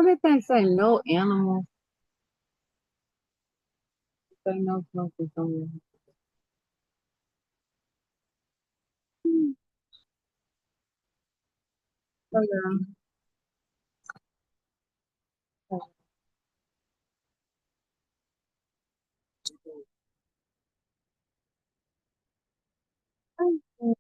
What did they say? No animals. Say no smoking somewhere. Oh, yeah.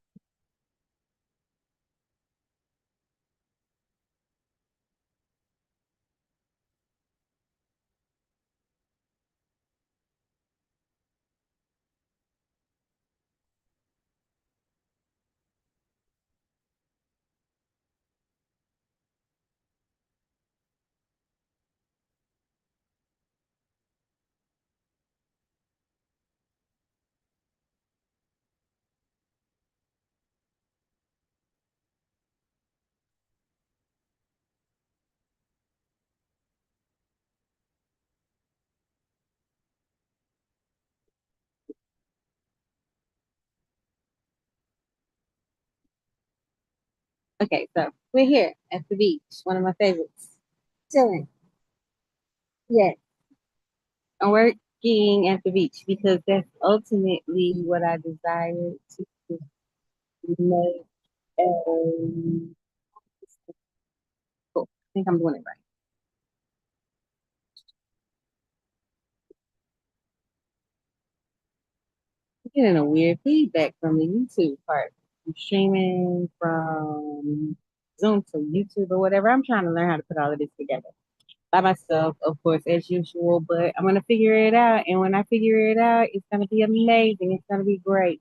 Okay, so we're here at the beach, one of my favorites. Chilling. Yes. I'm working at the beach because that's ultimately what I desire to make. Um, cool. I think I'm doing it right. I'm getting a weird feedback from the YouTube part. I'm streaming from Zoom to YouTube or whatever. I'm trying to learn how to put all of this together by myself, of course, as usual, but I'm gonna figure it out. And when I figure it out, it's gonna be amazing. It's gonna be great.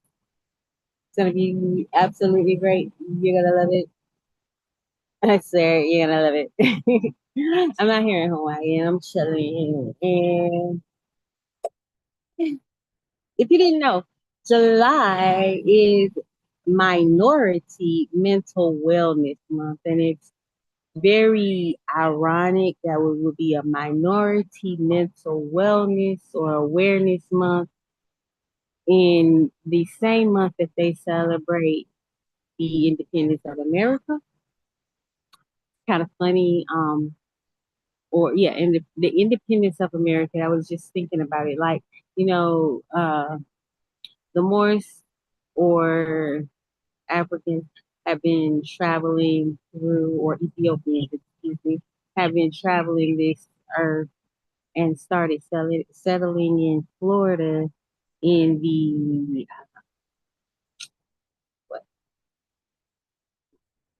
It's gonna be absolutely great. You're gonna love it. I swear, you're gonna love it. I'm not here in Hawaii. I'm chilling. And if you didn't know, July is Minority Mental Wellness Month, and it's very ironic that it would be a Minority Mental Wellness or Awareness Month in the same month that they celebrate the independence of America. Kind of funny, or yeah, and the independence of America. I was just thinking about it, like the Moors or Africans have been traveling through, or Ethiopians, excuse me, have been traveling this earth and started settling in Florida in the, what,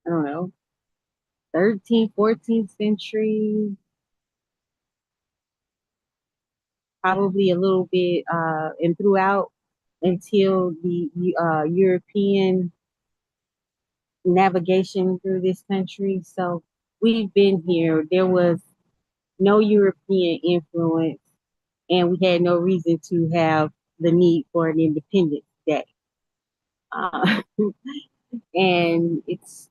I don't know, 13th, 14th century, probably a little bit, and throughout until the European navigation through this country. So we've been here. There was no European influence, and we had no reason to have the need for an Independence Day. Uh, and it's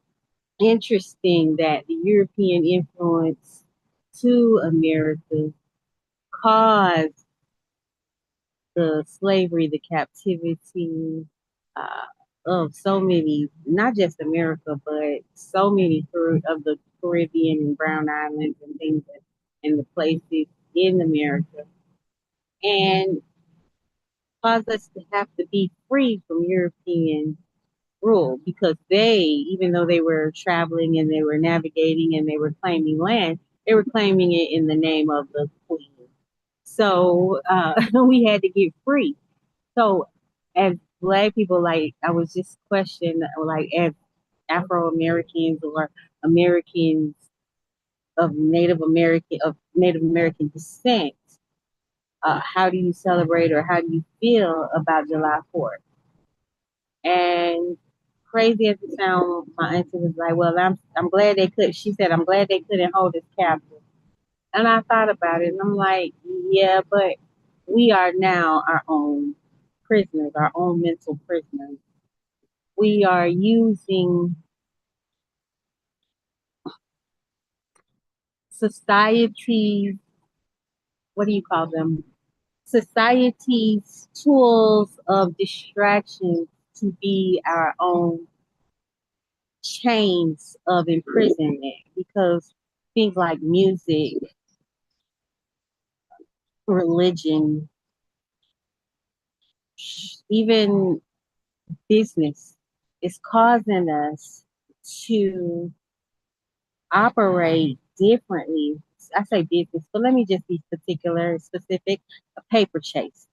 interesting that the European influence to America caused the slavery, the captivity uh, of so many, not just America, but so many of the Caribbean and Brown Islands and things and the places in America, and caused us to have to be free from European rule because they, even though they were traveling and they were navigating and they were claiming land, they were claiming it in the name of the queen. So we had to get free. So as Black people, like I was just questioned, like as Afro Americans or Americans of Native American descent, how do you celebrate or how do you feel about July 4th? And crazy as it sounds, my auntie was like, "Well, I'm glad they could." She said, "I'm glad they couldn't hold us captive." And I thought about it, and I'm like, "Yeah, but we are now our own prisoners, our own mental prisoners. We are using society's, what do you call them? Society's tools of distraction to be our own chains of imprisonment because." things like music, religion, even business is causing us to operate differently. I say business, but let me just be particular, specific. A paper chase,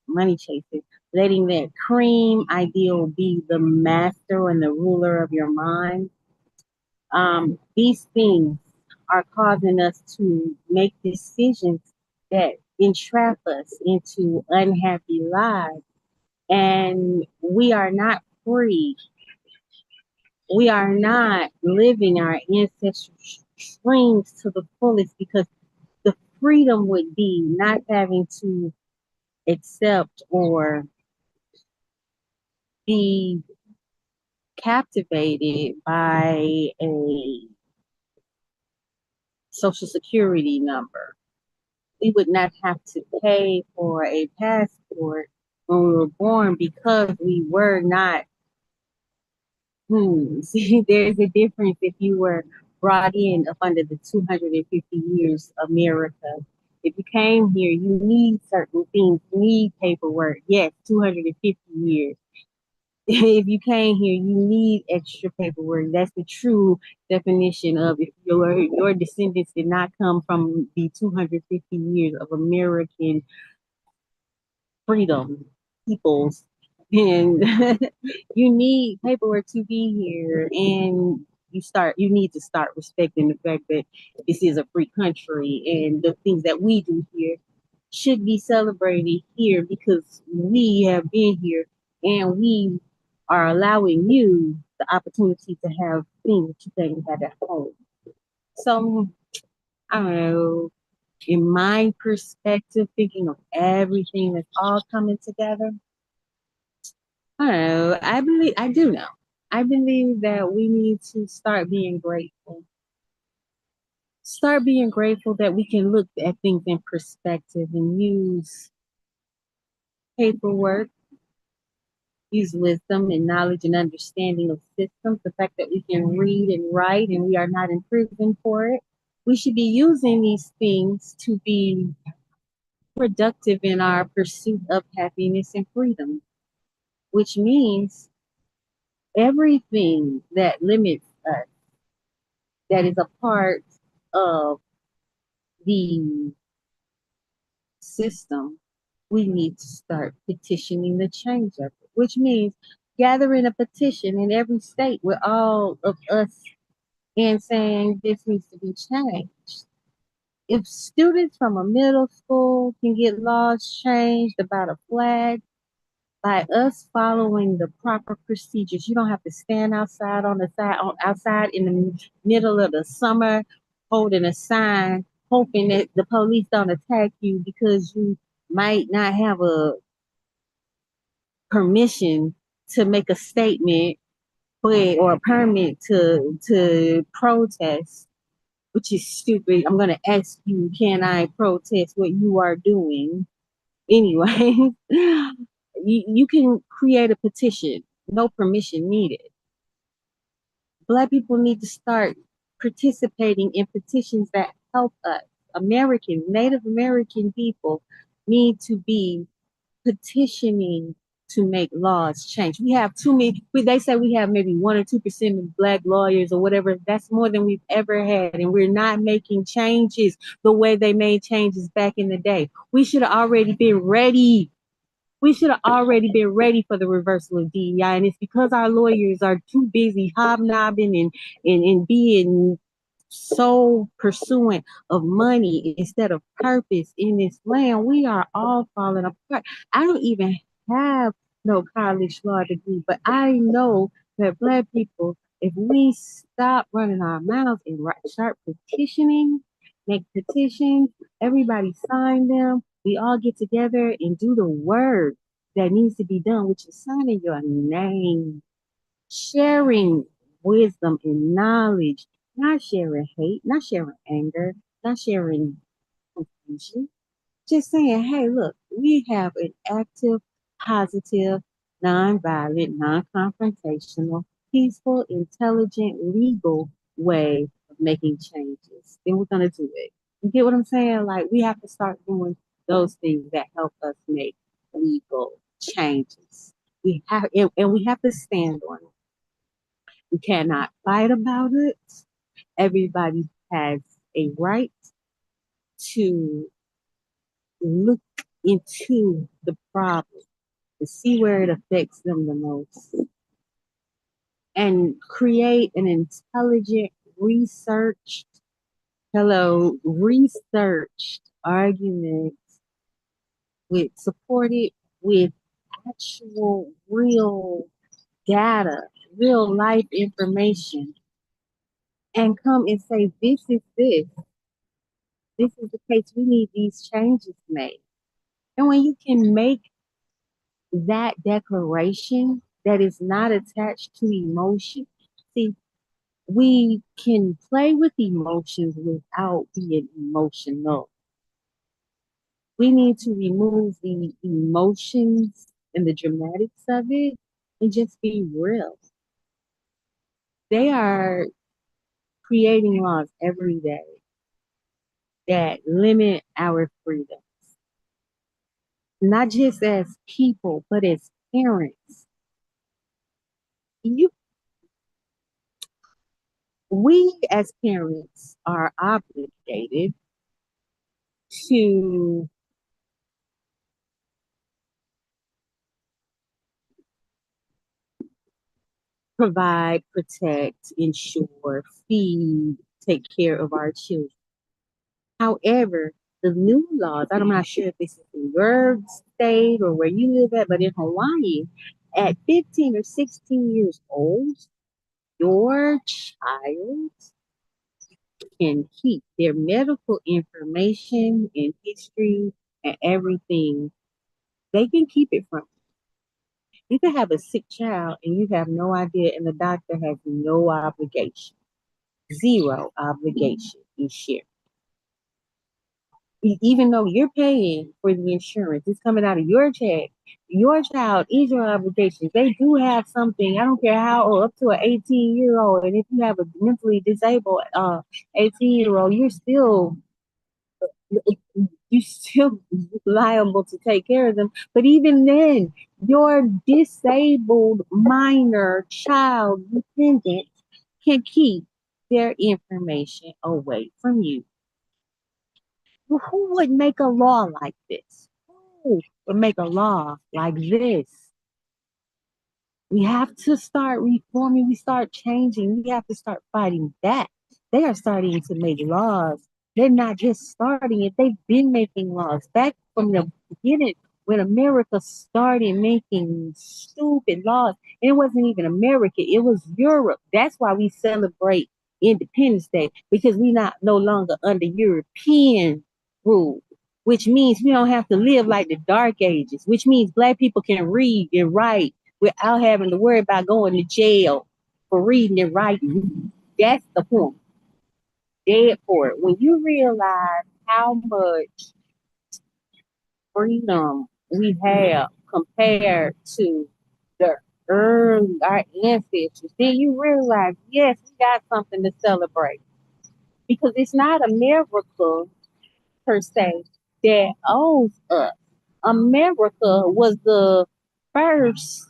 money chasing, letting that cream ideal be the master and the ruler of your mind. These things are causing us to make decisions that entrap us into unhappy lives, and we are not free. We are not living our ancestral dreams to the fullest, because the freedom would be not having to accept or be captivated by a social security number. We would not have to pay for a passport when we were born, because we were not. See, there's a difference if you were brought in up under the 250 years America. If you came here, you need certain things, you need paperwork. Yes, 250 years. If you came here, you need extra paperwork. That's the true definition of, if your descendants did not come from the 250 years of American freedom, peoples, and you need paperwork to be here, and you need to start respecting the fact that this is a free country, and the things that we do here should be celebrated here, because we have been here, and we are allowing you the opportunity to have things that you think you had at home. So I don't know, in my perspective, thinking of everything that's all coming together, I don't know. I do know. I believe that we need to start being grateful. Start being grateful that we can look at things in perspective and use paperwork, use wisdom and knowledge and understanding of systems. The fact that we can read and write and we are not in prison for it. We should be using these things to be productive in our pursuit of happiness and freedom, which means everything that limits us, that is a part of the system, we need to start petitioning the change of it, which means gathering a petition in every state with all of us and saying this needs to be changed. If students from a middle school can get laws changed about a flag, by us following the proper procedures. You don't have to stand outside outside in the middle of the summer holding a sign, hoping that the police don't attack you because you might not have a permission to make a statement, or a permit to protest, which is stupid. I'm gonna ask you, can I protest what you are doing? Anyway, you can create a petition, no permission needed. Black people need to start participating in petitions that help us. American, Native American people need to be petitioning to make laws change. We have too many, they say we have maybe 1 or 2% of Black lawyers or whatever. That's more than we've ever had. And we're not making changes the way they made changes back in the day. We should have already been ready. We should have already been ready for the reversal of DEI. And it's because our lawyers are too busy hobnobbing and being so pursuant of money instead of purpose in this land. We are all falling apart. I don't even have no college law degree, but I know that Black people, if we stop running our mouths and start petitioning, make petitions, everybody sign them, we all get together and do the work that needs to be done, which is signing your name, sharing wisdom and knowledge, not sharing hate, not sharing anger, not sharing confusion. Just saying, hey, look, we have an active, positive, non-violent, non-confrontational, peaceful, intelligent, legal way of making changes, then we're gonna do it. You get what I'm saying? Like we have to start doing those things that help us make legal changes. We have and we have to stand on it. We cannot fight about it. Everybody has a right to look into the problem to see where it affects them the most and create an intelligent, researched, researched argument with supported with actual real data, real life information, and come and say, this is the case, we need these changes made. And when you can make that declaration that is not attached to emotion, see, we can play with emotions without being emotional. We need to remove the emotions and the dramatics of it and just be real. They are creating laws every day that limit our freedom, not just as people, but as parents. You, we as parents are obligated to provide, protect, ensure, feed, take care of our children. However, the new laws, I'm not sure if this is in your state or where you live at, but in Hawaii, at 15 or 16 years old, your child can keep their medical information and history and everything. They can keep it from you. You can have a sick child and you have no idea, and the doctor has no obligation, zero obligation to share. Even though you're paying for the insurance, it's coming out of your check. Your child is your obligation. They do have something. I don't care how old, up to an 18-year-old, and if you have a mentally disabled 18-year-old, you're still liable to take care of them. But even then, your disabled minor child dependent can keep their information away from you. Well, who would make a law like this? Who would make a law like this? We have to start reforming. We start changing. We have to start fighting back. They are starting to make laws. They're not just starting it. They've been making laws back from the beginning when America started making stupid laws. It wasn't even America. It was Europe. That's why we celebrate Independence Day, because we're not no longer under European rule, which means we don't have to live like the Dark Ages, which means Black people can read and write without having to worry about going to jail for reading and writing. That's the point. Dead for it. When you realize how much freedom we have compared to the our ancestors, then you realize, yes, we got something to celebrate. Because it's not America per se that owes us. America was the first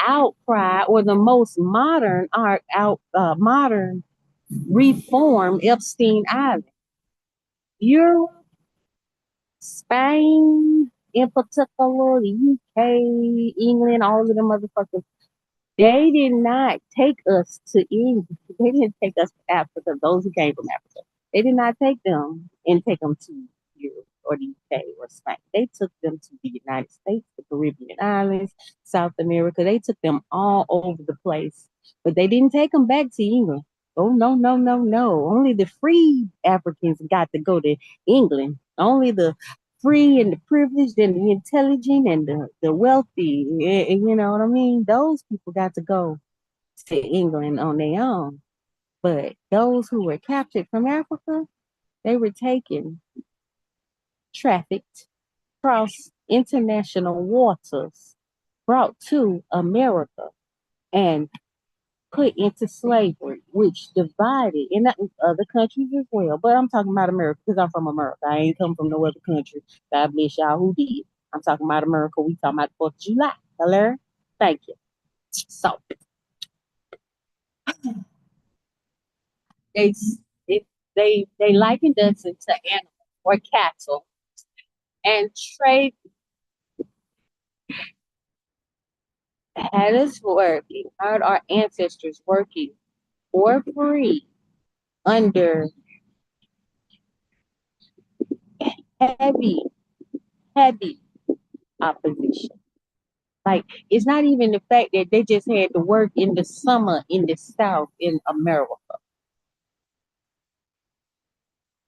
outcry or the most modern modern reform Epstein Island. Europe, Spain, in particular, the UK, England, all of them motherfuckers, they did not take us to England. They didn't take us to Africa, those who came from Africa. They did not take them and take them to Europe or the UK or Spain. They took them to the United States, the Caribbean islands, South America. They took them all over the place, but they didn't take them back to England. Oh, no, no, no, no. Only the free Africans got to go to England. Only the free and the privileged and the intelligent and the wealthy, you know what I mean? Those people got to go to England on their own. But those who were captured from Africa, they were taken, trafficked, across international waters, brought to America. And put into slavery, which divided in other countries as well. But I'm talking about America because I'm from America. I ain't come from no other country. God bless y'all who did. I'm talking about America. We talking about 4th of July. Hello? Thank you. So they it, they likened us into animals or cattle and trade had us working, had our ancestors working for free under heavy, heavy opposition. Like it's not even the fact that they just had to work in the summer in the South in America.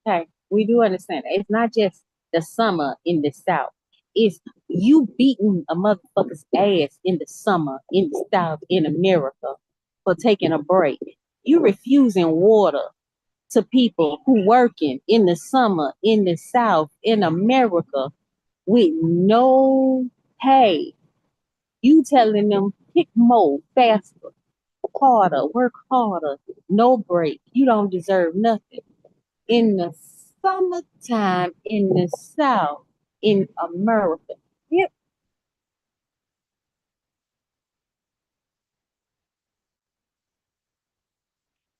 Okay, we do understand that. It's not just the summer in the South. It's you beating a motherfucker's ass in the summer in the South in America for taking a break. You refusing water to people who working in the summer in the South in America with no pay. You telling them pick more, faster, harder, work harder, no break. You don't deserve nothing. In the summertime in the South in America. Yep.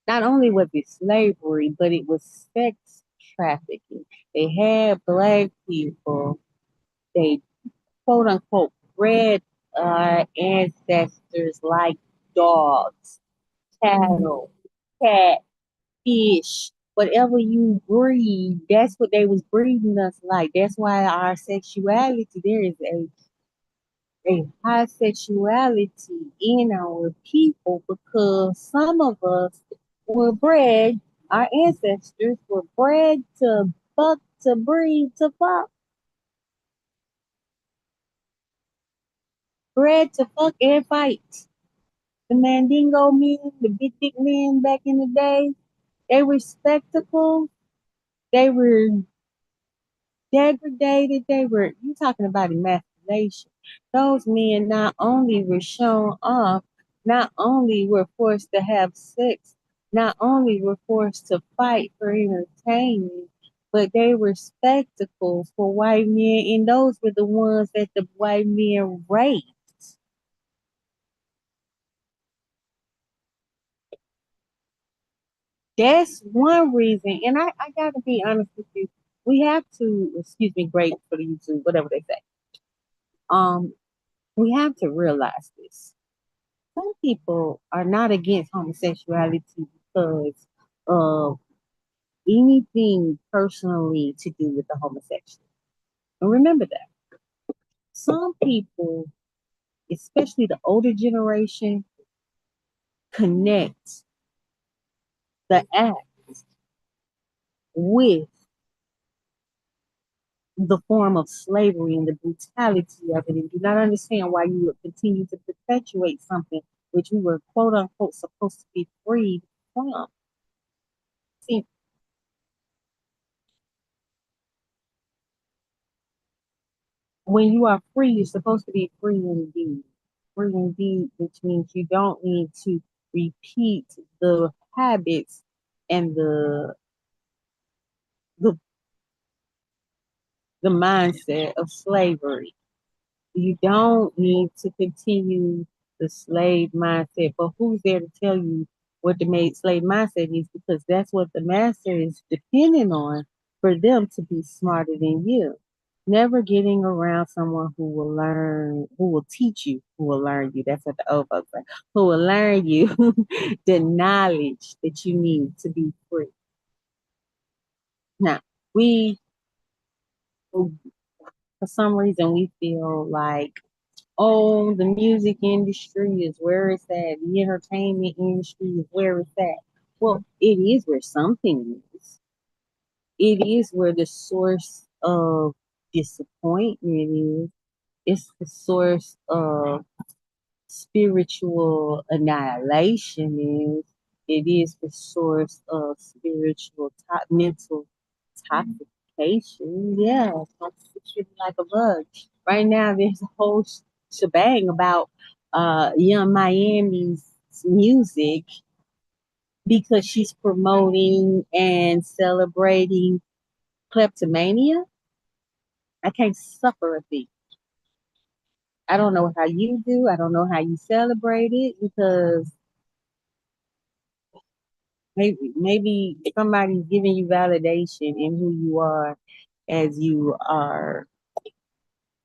Not only was it slavery, but it was sex trafficking. They had black people, they quote unquote bred our ancestors like dogs, cattle, cat, fish, whatever you breed, that's what they was breeding us like. That's why our sexuality, there is a high sexuality in our people because some of us were bred, our ancestors were bred to fuck, to breed, to fuck, bred to fuck and fight. The Mandingo men, the big dick men back in the day, they were spectacles. They were degraded. They were, you talking about emasculation. Those men not only were shown off, not only were forced to have sex, not only were forced to fight for entertainment, but they were spectacles for white men, and those were the ones that the white men raped. That's one reason, and I gotta be honest with you. We have to, excuse me, great for the YouTube, whatever they say. Um, we have to realize this. Some people are not against homosexuality because of anything personally to do with the homosexual. And remember that. Some people, especially the older generation, connect the act with the form of slavery and the brutality of it and do not understand why you would continue to perpetuate something which we were quote unquote supposed to be freed from. See, when you are free, you're supposed to be free indeed. Free indeed, which means you don't need to repeat the habits and the the mindset of slavery. You don't need to continue the slave mindset. But who's there to tell you what the slave mindset is? Because that's what the master is depending on for them to be smarter than you. Never getting around someone who will learn, who will teach you, who will learn you. That's what the old folks say. Who will learn you the knowledge that you need to be free. Now, we, for some reason, we feel like, oh, the music industry is where it's at. The entertainment industry is where it's at. Well, it is where something is. It is where the source of disappointment is. It's the source of spiritual annihilation is. It is the source of spiritual mental toxification. Yeah, toxification like a bug. Right now, there's a whole shebang about Young Miami's music because she's promoting and celebrating kleptomania. I can't suffer a thief. I don't know how you do. I don't know how you celebrate it because maybe somebody's giving you validation in who you are as you are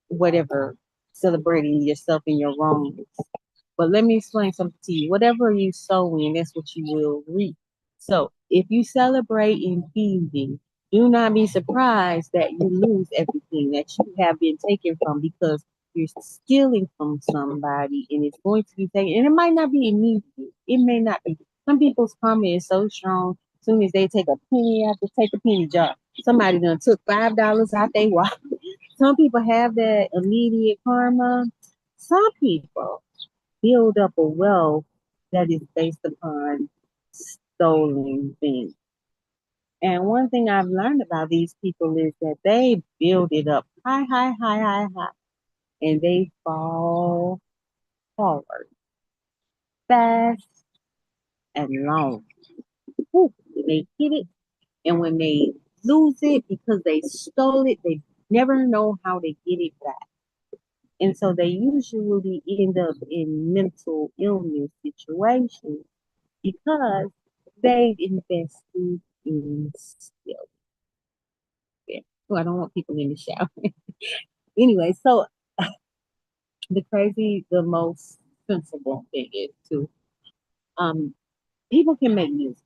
whatever celebrating yourself in your wrongness. But let me explain something to you. Whatever you sow in, that's what you will reap. So if you celebrate in thieving, do not be surprised that you lose everything that you have been taken from because you're stealing from somebody and it's going to be taken. And it might not be immediate. It may not be. Some people's karma is so strong. As soon as they take a penny out, to take a penny jar. Somebody done took $5 out they wallet. Some people have that immediate karma. Some people build up a wealth that is based upon stolen things. And one thing I've learned about these people is that they build it up high, high, high, high, high, and they fall forward fast and long. Whew, they hit it, and when they lose it because they stole it, they never know how to get it back. And so they usually end up in mental illness situations because they invested in skill. Yeah. Oh, I don't want people in the shower. Anyway, so the most sensible thing is to um people can make music.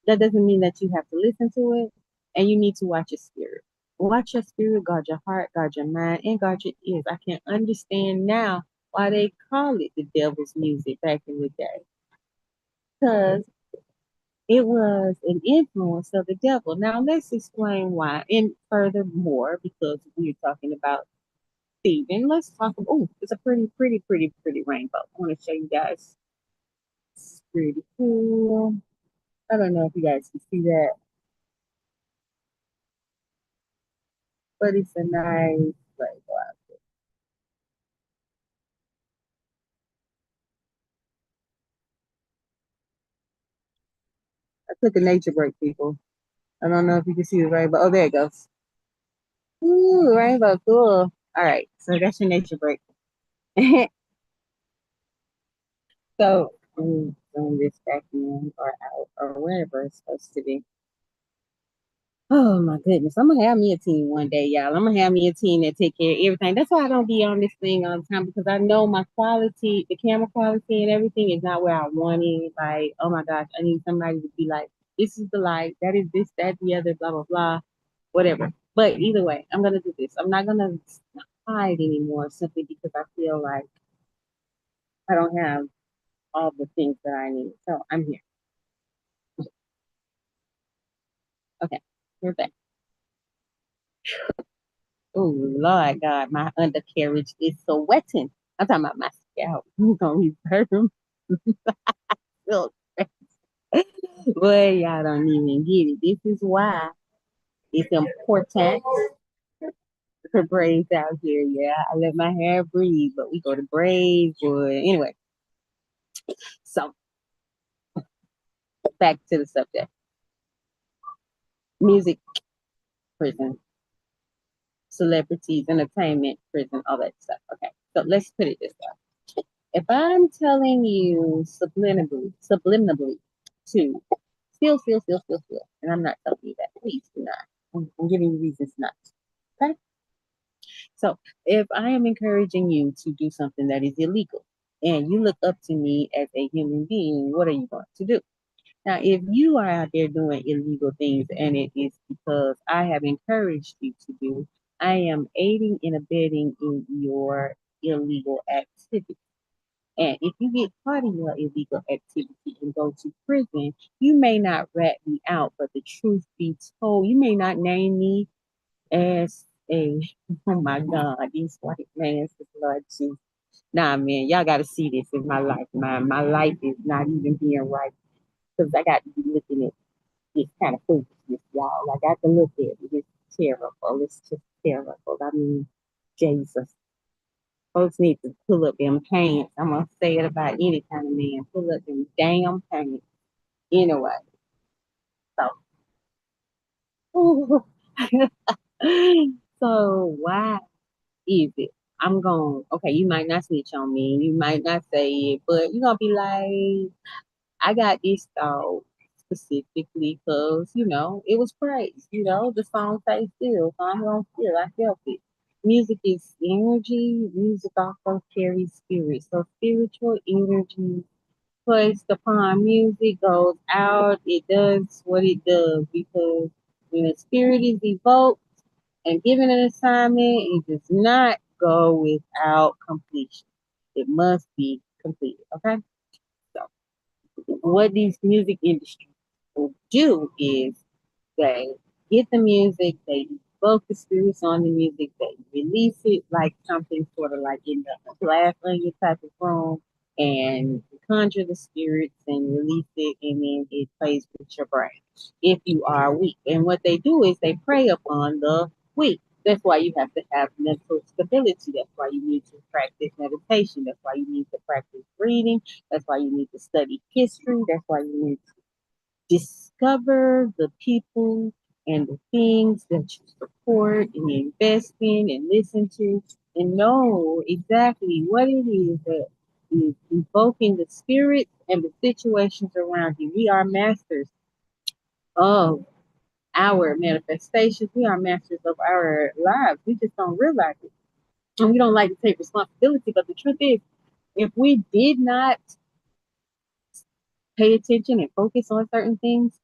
That doesn't mean that you have to listen to it, and you need to watch your spirit. Watch your spirit, guard your heart, guard your mind, and guard your ears. I can understand now why they call it the devil's music back in the day. Because it was an influence of the devil. Now let's explain why, and furthermore, because we're talking about thieving, let's talk about, oh, it's a pretty, pretty, pretty, pretty rainbow. I want to show you guys. It's pretty cool. I don't know if you guys can see that, but it's a nice rainbow. I took a nature break, people. I don't know if you can see the rainbow. Oh, there it goes. Ooh, rainbow, cool. All right, so that's your nature break. So, zoom this back in or out or wherever it's supposed to be. Oh my goodness, I'm gonna have me a team one day, y'all. I'm gonna have me a team that take care of everything. That's why I don't be on this thing all the time because I know my quality, the camera quality and everything is not where I want it. Like, oh my gosh, I need somebody to be like, this is the light, that is this, that, the other, blah, blah, blah, whatever. But either way, I'm gonna do this. I'm not gonna hide anymore simply because I feel like I don't have all the things that I need. So I'm here. Okay, we're back. Oh Lord God, my undercarriage is sweating. I'm talking about my scalp. I'm gonna reverb silk. Boy, y'all don't even get it. This is why it's important for braids out here. Yeah, I let my hair breathe, but we go to braids, boy. Anyway, so back to the subject. Music, prison, celebrities, entertainment, prison, all that stuff. Okay, so let's put it this way. If I'm telling you subliminally to feel, and I'm not telling you that, please do not. I'm giving you reasons not to. Okay? So if I am encouraging you to do something that is illegal and you look up to me as a human being, what are you going to do? Now, if you are out there doing illegal things and it is because I have encouraged you to do, I am aiding and abetting in your illegal activity. And if you get caught in your illegal activity and go to prison, you may not rat me out, but the truth be told, you may not name me as a, oh my God, these white man, Lord Jesus. Nah, man, y'all got to see this in my life. My life is not even being right because I got to be looking at this kind of foolishness, y'all. I got to look at it. It's terrible. It's just terrible. I mean, Jesus. Folks need to pull up them pants. I'm gonna say it about any kind of man. Pull up them damn pants. Anyway, so so why is it? I'm going, okay, you might not snitch on me, you might not say it, but you're gonna be like, I got this thought specifically because, it was praise, the song say still, so I'm gonna feel, I felt it. Music is energy, music also carries spirit. So spiritual energy placed upon music goes out, it does what it does because when a spirit is evoked and given an assignment, it does not go without completion. It must be completed. Okay. So what these music industries will do is they get the music, they evoke the spirits on the music, they release it like something sort of like in the glass onion type of room and conjure the spirits and release it, and then it plays with your brain if you are weak. And what they do is they prey upon the weak. That's why you have to have mental stability. That's why you need to practice meditation. That's why you need to practice reading. That's why you need to study history. That's why you need to discover the people and the things that you support and invest in and listen to and know exactly what it is that is evoking the spirits and the situations around you. We are masters of our manifestations. We are masters of our lives. We just don't realize it. And we don't like to take responsibility. But the truth is, if we did not pay attention and focus on certain things,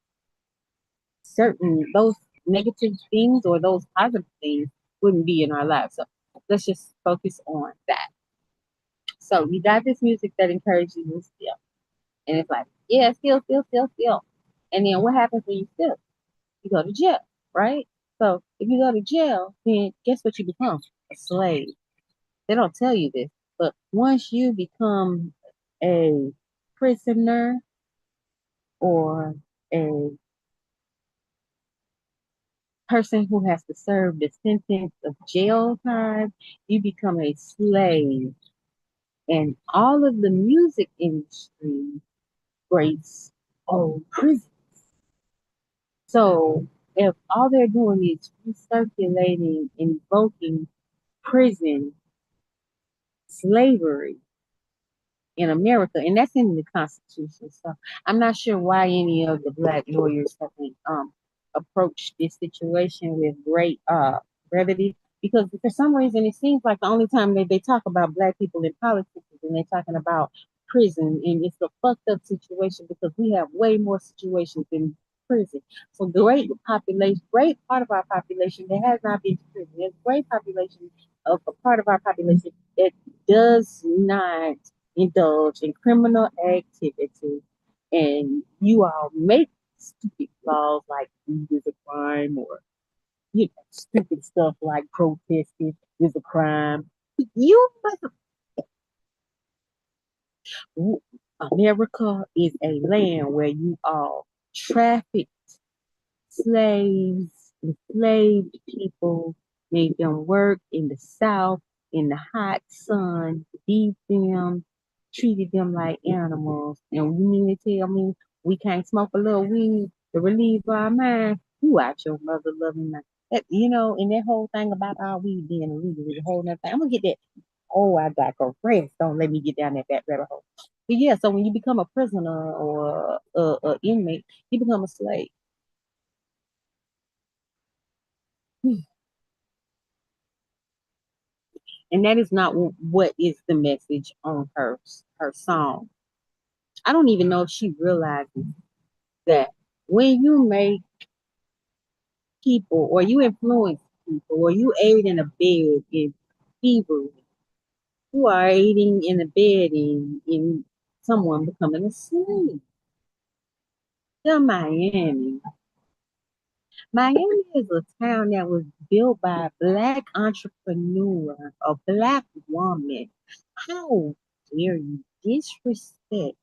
certain those negative things or those positive things wouldn't be in our lives. So let's just focus on that. So you got this music that encourages you to steal. And it's like, yeah, steal, steal, steal, steal. And then what happens when you steal? You go to jail, right? So if you go to jail, then guess what you become? A slave. They don't tell you this, but once you become a prisoner or a person who has to serve the sentence of jail time, you become a slave. And all of the music industry breaks old prison. So if all they're doing is recirculating, invoking prison slavery, in America, and that's in the Constitution. So I'm not sure why any of the black lawyers haven't approached this situation with great brevity. Because for some reason, it seems like the only time that they talk about black people in politics is when they're talking about prison, and it's a fucked up situation because we have way more situations in prison. So great part of our population that has not been to prison. There's a great population of a part of our population that does not indulge in criminal activity, and you all make stupid laws like weed is a crime, or stupid stuff like protesting is a crime. You America is a land where you all traffic slaves, enslaved people, made them work in the South in the hot sun, beat them, treated them like animals. And you mean to tell me we can't smoke a little weed to relieve our mind? You out your mother loving mind. And that whole thing about our weed being illegal is a whole nother thing. I'm gonna get that. Oh, I got go rest. Don't let me get down that rabbit hole. But yeah, so when you become a prisoner or a inmate, you become a slave. And that is not what is the message on her song. I don't even know if she realizes that when you make people or you influence people or you aid in a bed in thievery, you are aiding in a bed in someone becoming a slave. To Miami. Miami is a town that was built by a black entrepreneur, a black woman. How dare you disrespect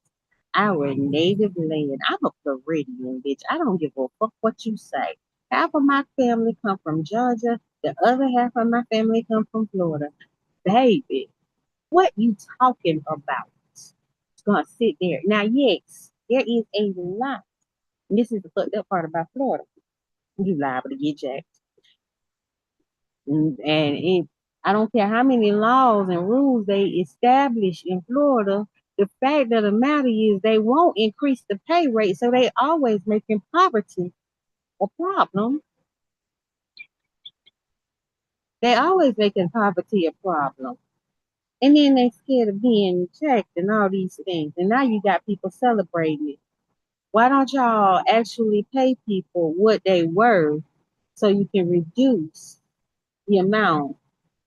our native land? I'm a Floridian, bitch. I don't give a fuck what you say. Half of my family come from Georgia. The other half of my family come from Florida. Baby. What you talking about? It's gonna sit there. Now, yes, there is a lot. And this is the fucked up part about Florida. You liable to get jacked. I don't care how many laws and rules they establish in Florida. The fact of the matter is they won't increase the pay rate, so they always making poverty a problem. They always making poverty a problem. And then they scared of being checked and all these things. And now you got people celebrating it. Why don't y'all actually pay people what they worth so you can reduce the amount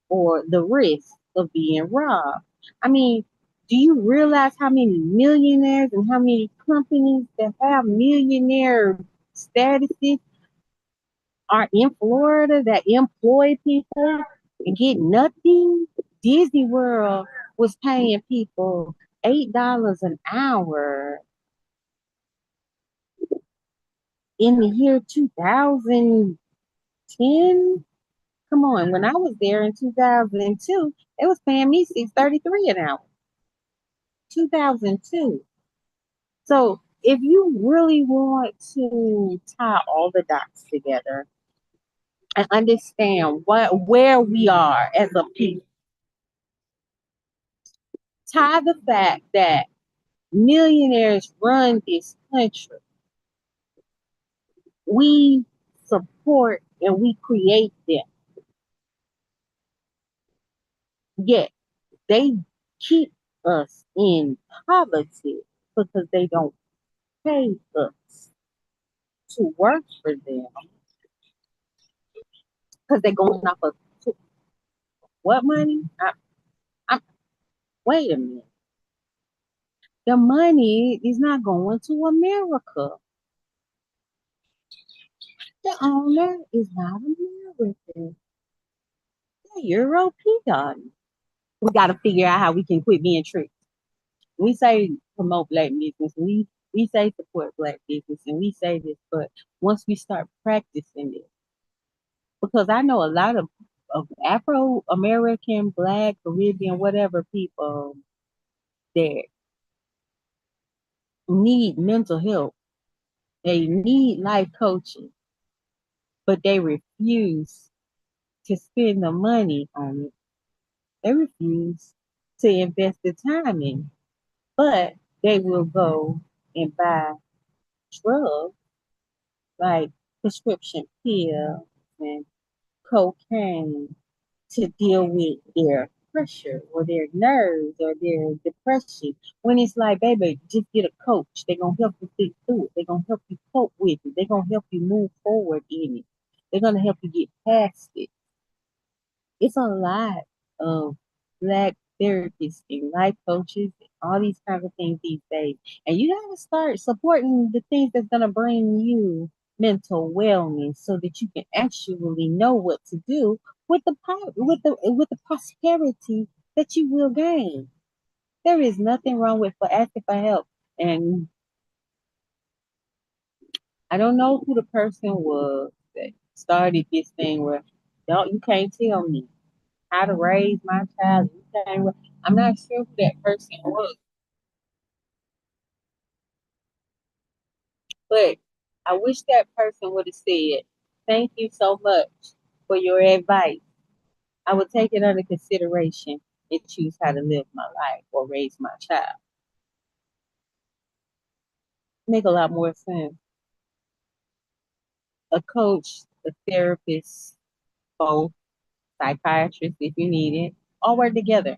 or the risk of being robbed? I mean, do you realize how many millionaires and how many companies that have millionaire statuses are in Florida that employ people and get nothing? Disney World was paying people $8 an hour in the year 2010. Come on, when I was there in 2002, they was paying me $6.33 an hour. 2002. So if you really want to tie all the dots together and understand where we are as a people, tie the fact that millionaires run this country. We support and we create them. Yet they keep us in poverty because they don't pay us to work for them because they're going off of what money? I, wait a minute. The money is not going to America. The owner is not American. They're European. We got to figure out how we can quit being tricked. We say promote black business. We say support black business, and we say this, but once we start practicing it, because I know a lot of Afro American, Black, Caribbean, whatever people that need mental health, they need life coaching, but they refuse to spend the money on it. They refuse to invest the time in it, but they will go and buy drugs like prescription pills and cocaine to deal with their pressure or their nerves or their depression. When it's like, baby, just get a coach. They're gonna help you think through it. They're gonna help you cope with it. They're gonna help you move forward in it. They're gonna help you get past it. It's a lot of black therapists and life coaches, and all these kinds of things these days. And you gotta start supporting the things that's gonna bring you mental wellness so that you can actually know what to do with the prosperity that you will gain. There is nothing wrong with for asking for help. And I don't know who the person was that started this thing where don't you can't tell me how to raise my child. I'm not sure who that person was, but I wish that person would have said, "Thank you so much for your advice. I would take it under consideration and choose how to live my life or raise my child." Make a lot more sense. A coach, a therapist, both psychiatrist if you need it, all work together.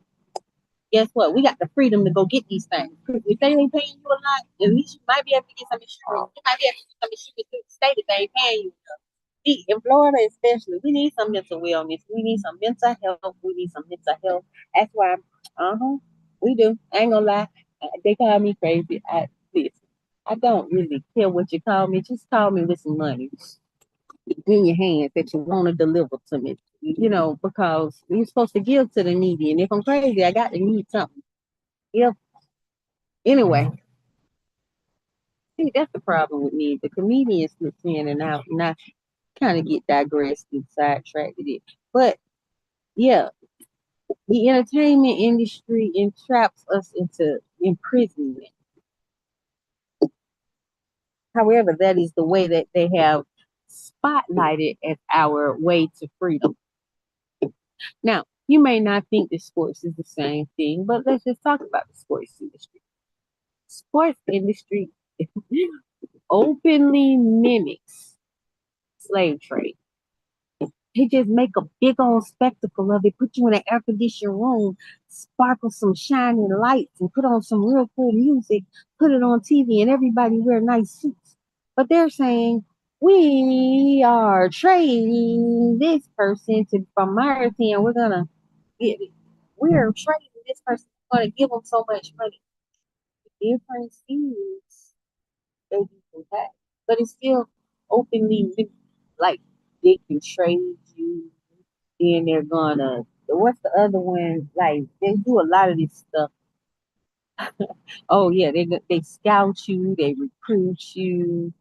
Guess what? We got the freedom to go get these things. If they ain't paying you a lot, at least you might be able to get some insurance. You might be able to get some insurance through the state if they ain't paying you. In Florida, especially, we need some mental wellness. We need some mental health. We need some mental health. That's why, we do. I ain't gonna lie. They call me crazy. Listen, I don't really care what you call me. Just call me with some money in your hands that you want to deliver to me. Because you're supposed to give to the needy. And if I'm crazy, I got to need something. If anyway, see, that's the problem with me. The comedian slips in and out, and I kind of get digressed and sidetracked it. But yeah, The entertainment industry entraps us into imprisonment. However, that is the way that they have spotlighted as our way to freedom. Now, you may not think that sports is the same thing, but let's just talk about the sports industry. Sports industry openly mimics slave trade. They just make a big old spectacle of it, put you in an air conditioned room, sparkle some shining lights, and put on some real cool music, put it on TV, and everybody wear nice suits. But they're saying, we are trading this person to from our team. We're trading this person. We're gonna give them so much money. The difference is they do that, but it's still openly like they can trade you. Then they're gonna what's the other one? Like they do a lot of this stuff. Oh yeah, they scout you, they recruit you,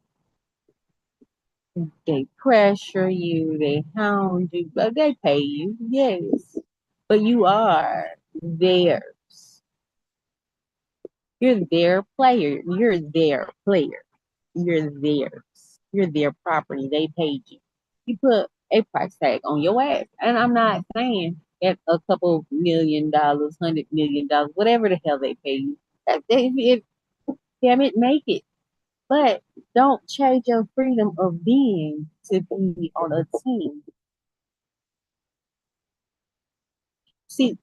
they pressure you, they hound you, but they pay you, yes. But you are theirs. You're their player. You're their player. You're theirs. You're their property. They paid you. You put a price tag on your ass. And I'm not saying that a couple $1 million, $100 million, whatever the hell they pay you, damn it, make it. But don't change your freedom of being to be on a team. See,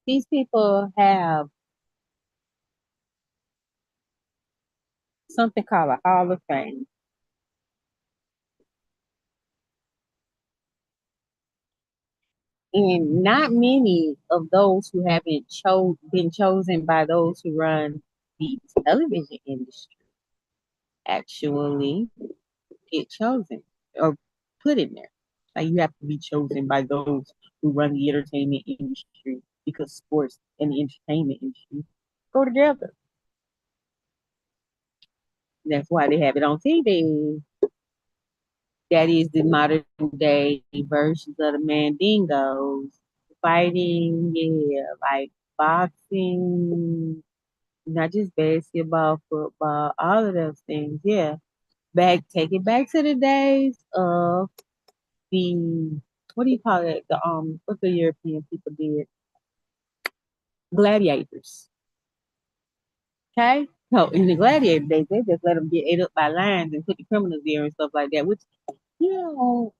these people have something called a Hall of Fame. And not many of those who haven't been chosen by those who run the television industry actually get chosen or put in there. Like you have to be chosen by those who run the entertainment industry because sports and the entertainment industry go together. That's why they have it on TV. That is the modern day versions of the Mandingos. Fighting, yeah, like boxing, not just basketball, football, all of those things. Yeah. Take it back to the days of the what do you call it? What the European people did? Gladiators. Okay? No, in the gladiator days, they just let them get ate up by lions and put the criminals there and stuff like that. Which, you know,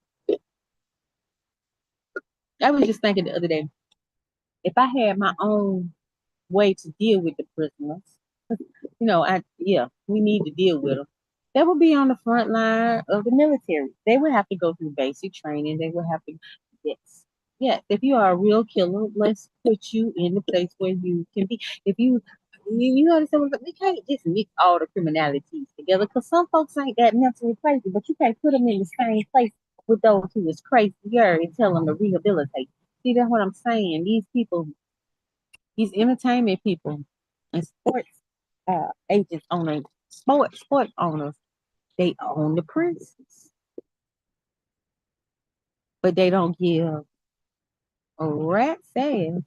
I was just thinking the other day, if I had my own way to deal with the prisoners, we need to deal with them. They would be on the front line of the military. They would have to go through basic training. They would have to, yes, yes. If you are a real killer, let's put you in the place where you can be. If you understand what we can't just mix all the criminalities together because some folks ain't that mentally crazy, but you can't put them in the same place with those who is crazier and tell them to rehabilitate. See, that's what I'm saying. These people, these entertainment people and sports agents owners, sport owners, they own the prisons, but they don't give a rat's ass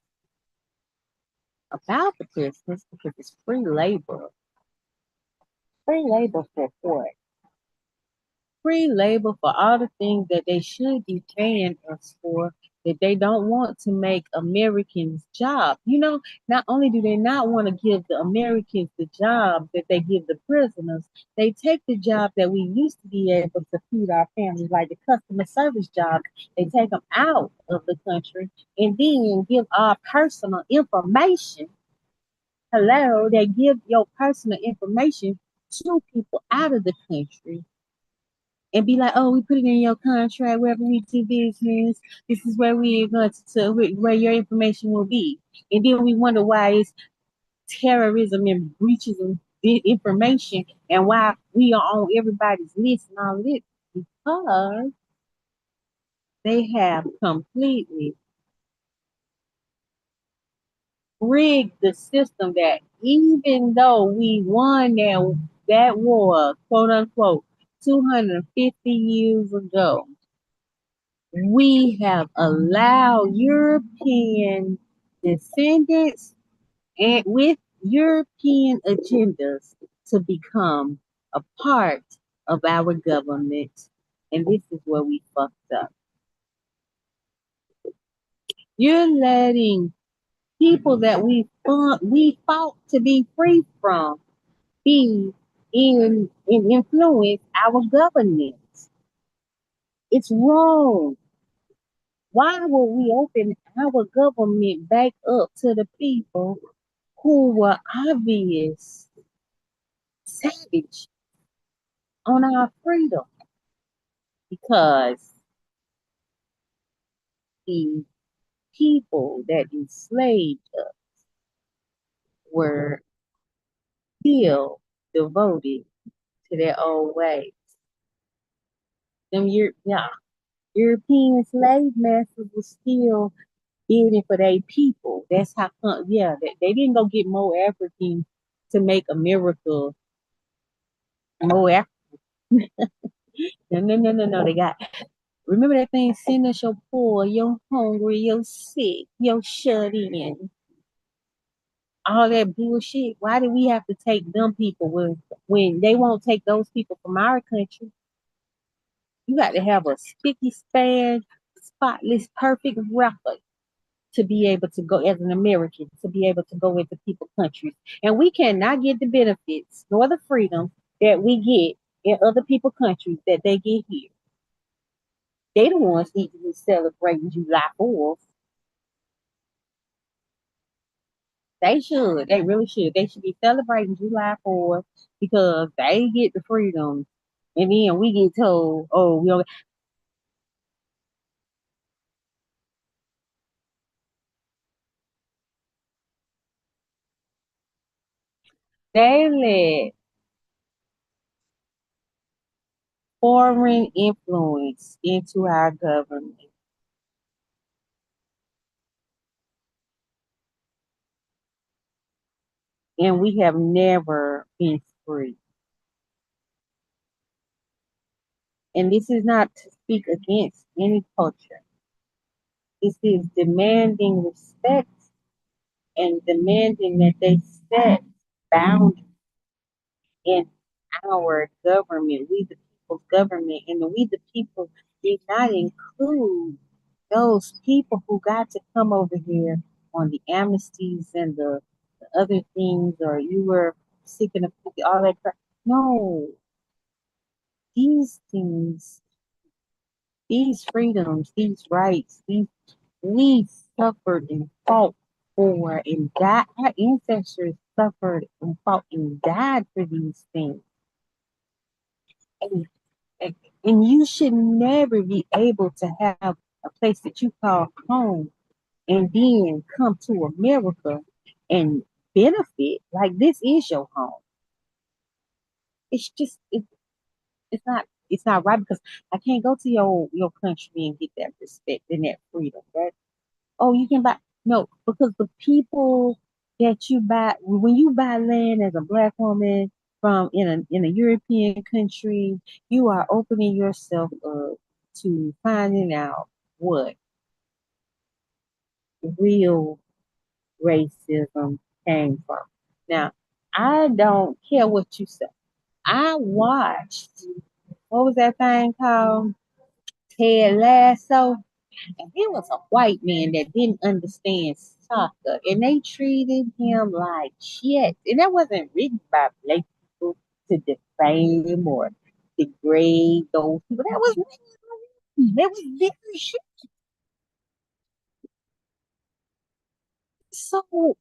about the prisons because it's free labor for what? Free labor for all the things that they should be paying us for that they don't want to make Americans job. Not only do they not want to give the Americans the job that they give the prisoners, they take the job that we used to be able to feed our families, like the customer service jobs, they take them out of the country and then give our personal information. Hello, they give your personal information to people out of the country and be like, oh, we put it in your contract wherever we do business. This is where we're going where your information will be. And then we wonder why it's terrorism and breaches of information and why we are on everybody's list and all this because they have completely rigged the system that even though we won that war, quote unquote, 250 years ago, we have allowed European descendants and with European agendas to become a part of our government. And this is where we fucked up. You're letting people that we fought to be free from be in influence our government. It's wrong. Why would we open our government back up to the people who were obvious savage on our freedom? Because the people that enslaved us were still devoted to their old ways. Yeah, European slave masters were still bidding for their people. That's how come, yeah, they didn't go get more Africans to make America more African. No, no, no, no, no. They got remember that thing, send us your poor, your hungry, your sick, your shut in. All that bullshit. Why do we have to take them people when they won't take those people from our country? You got to have a spicky span, spotless, perfect record to be able to go as an American, to be able to go into people's countries. And we cannot get the benefits nor the freedom that we get in other people's countries that they get here. They the ones need to be celebrating July 4th. They should. They really should. They should be celebrating July 4th because they get the freedom. And then we get told, oh, we don't. They let foreign influence into our government. And we have never been free. And this is not to speak against any culture. This is demanding respect and demanding that they set boundaries in our government, we the people's government, and the we the people did not include those people who got to come over here on the amnesties and the other things, or you were seeking all that crap. No, these things, these freedoms, these rights, these we suffered and fought for and died. Our ancestors suffered and fought and died for these things. And, and you should never be able to have a place that you call home and then come to America and benefit like this is your home. It's just it's not right because I can't go to your country and get that respect and that freedom, right? Oh, you can buy no, because the people that you buy when you buy land as a black woman from in a European country, you are opening yourself up to finding out what real racism came from. Now, I don't care what you say. I watched what was that thing called? Ted Lasso. And he was a white man that didn't understand soccer, and they treated him like shit. And that wasn't written by black people to defame or degrade those people. That was written. That was very shit. So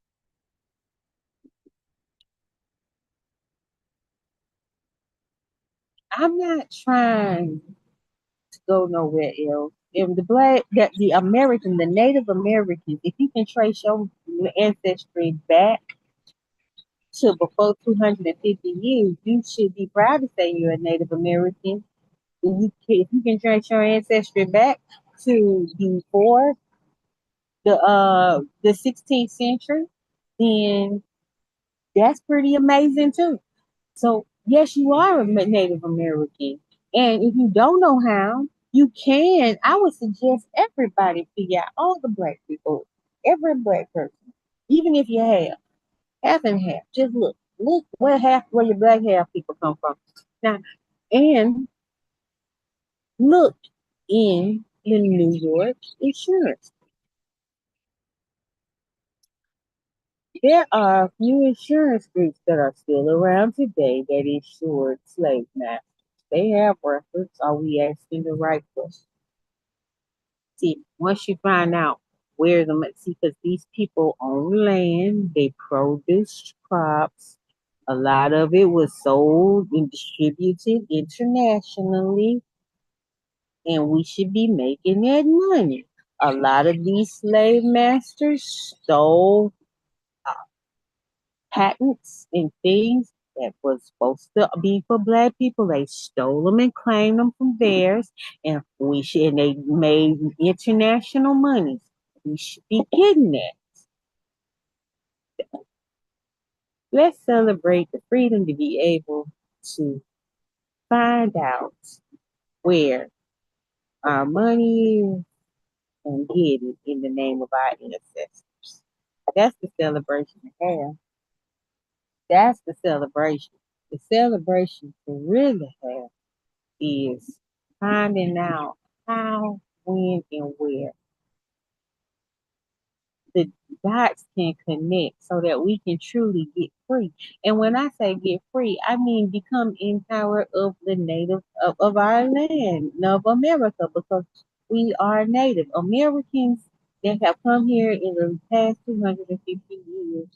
I'm not trying to go nowhere else. And the American, the Native Americans, if you can trace your ancestry back to before 250 years, you should be proud to say you're a Native American. If you can trace your ancestry back to before the 16th century, then that's pretty amazing too. So yes, you are a Native American, And if you don't know how, you can. I would suggest everybody figure out all the black people, every black person, even if you have half and half. Just look where your black half people come from. Now, and look in the New York insurance. There are a few insurance groups that are still around today that insured slave masters. They have records. Are we asking the right question? See, once you find out where the see, because these people own land, they produce crops. A lot of it was sold and distributed internationally, and we should be making that money. A lot of these slave masters stole patents and things that was supposed to be for black people. They stole them and claimed them from theirs, and and they made international money. We should be getting that. Let's celebrate the freedom to be able to find out where our money is and get it in the name of our ancestors. That's the celebration to have. That's the celebration. The celebration to really have is finding out how, when, and where the dots can connect so that we can truly get free. And when I say get free, I mean become empowered of the native of our land, of America, because we are Native Americans that have come here in the past 250 years.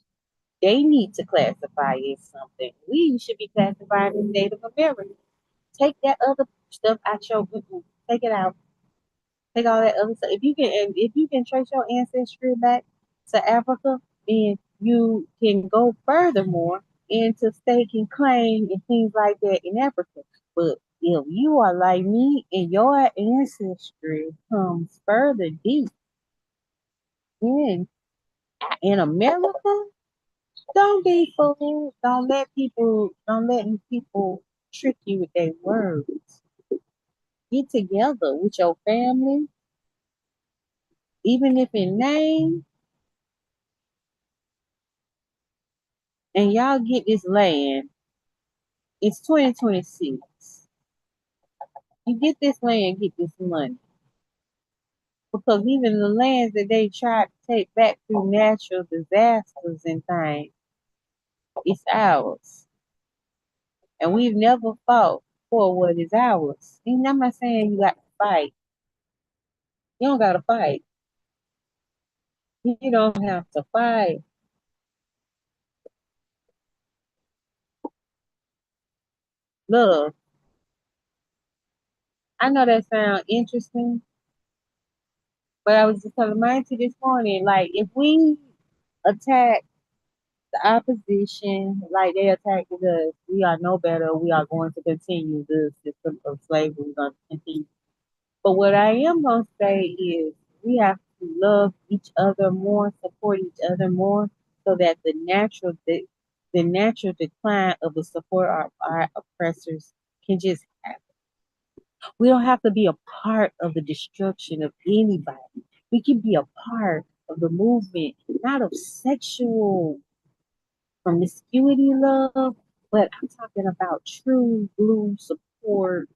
They need to classify as something. We should be classified as Native Americans. Take that other stuff out your, take it out. Take all that other stuff. If you can trace your ancestry back to Africa, then you can go furthermore into stake and claim and things like that in Africa. But if you are like me and your ancestry comes further deep in in America, don't be fooled. Don't let people trick you with their words. Get together with your family, even if in name, and y'all get this land. It's 2026. You get this land, get this money. Because even the lands that they tried to take back through natural disasters and things, it's ours. And we've never fought for what is ours. And I'm not saying you got to fight. You don't got to fight. You don't have to fight. Look, I know that sounds interesting, but I was just telling my auntie this morning, like if we attack the opposition, like they attacked us, we are no better. We are going to continue the system of slavery. We're going to continue. But what I am going to say is we have to love each other more, support each other more, so that the natural decline of the support of our oppressors can just happen. We don't have to be a part of the destruction of anybody. We can be a part of the movement, not of sexual promiscuity love, but I'm talking about true blue support,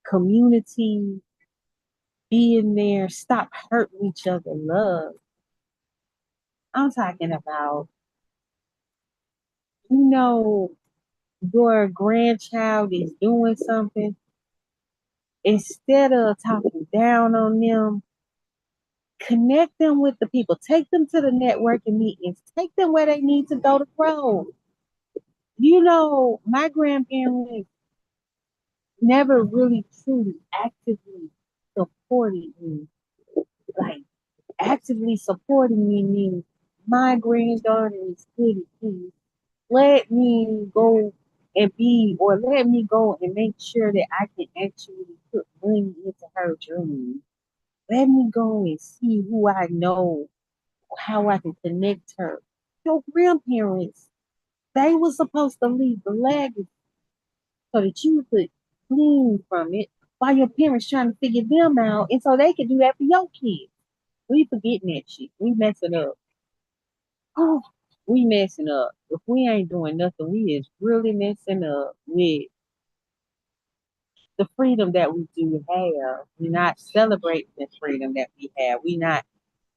community, being there, stop hurting each other, love. I'm talking about, you know, your grandchild is doing something, instead of talking down on them, connect them with the people, take them to the networking meetings, take them where they need to go to grow. You know, my grandparents never really truly actively supported me. Like actively supporting me means my granddaughter is good at this. Let me go and be, or let me go and make sure that I can actually put money into her dream. Let me go and see who I know, how I can connect her. Your grandparents, they were supposed to leave the legacy so that you could glean from it while your parents trying to figure them out, and so they can do that for your kids. We forgetting that shit. We messing up. Oh, we messing up. If we ain't doing nothing, we is really messing up with the freedom that we do have. We're not celebrating the freedom that we have. We're not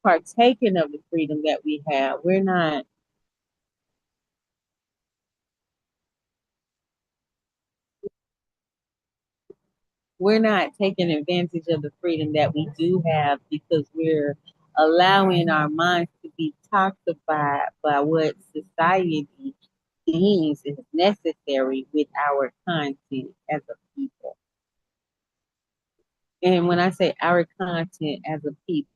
partaking of the freedom that we have. We're not taking advantage of the freedom that we do have because we're allowing our minds to be toxified by what society deems is necessary with our content as a people. And when I say our content as a people,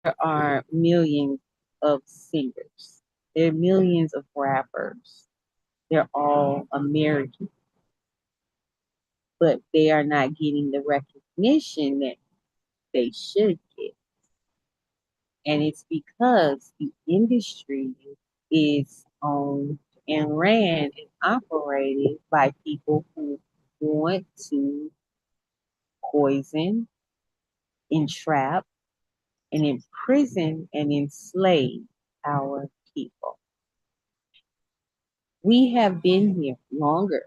there are millions of singers. There are millions of rappers. They're all American, but they are not getting the recognition that they should get. And it's because the industry is owned and ran and operated by people who want to poison, entrap, and imprison and enslave our people. We have been here longer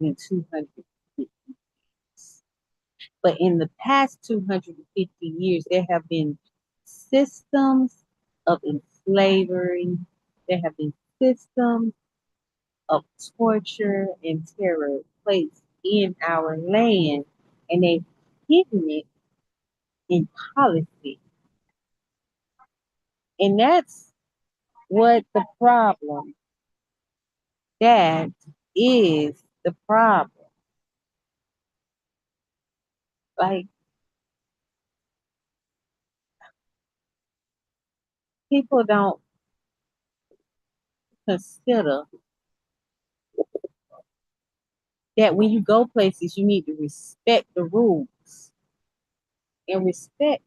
than 250 years. But in the past 250 years, there have been systems of slavery, there have been systems of torture and terror placed in our land, and they've hidden it in policy. And that's what the problem, that is the problem. Like, people don't consider that when you go places, you need to respect the rules and respect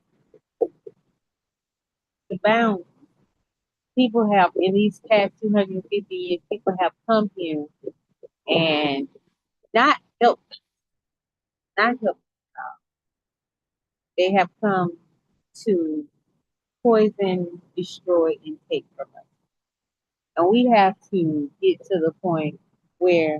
the boundaries. People have, in these past 250 years, people have come here and not helped, not helped. They have come to poison, destroy, and take from us. And we have to get to the point where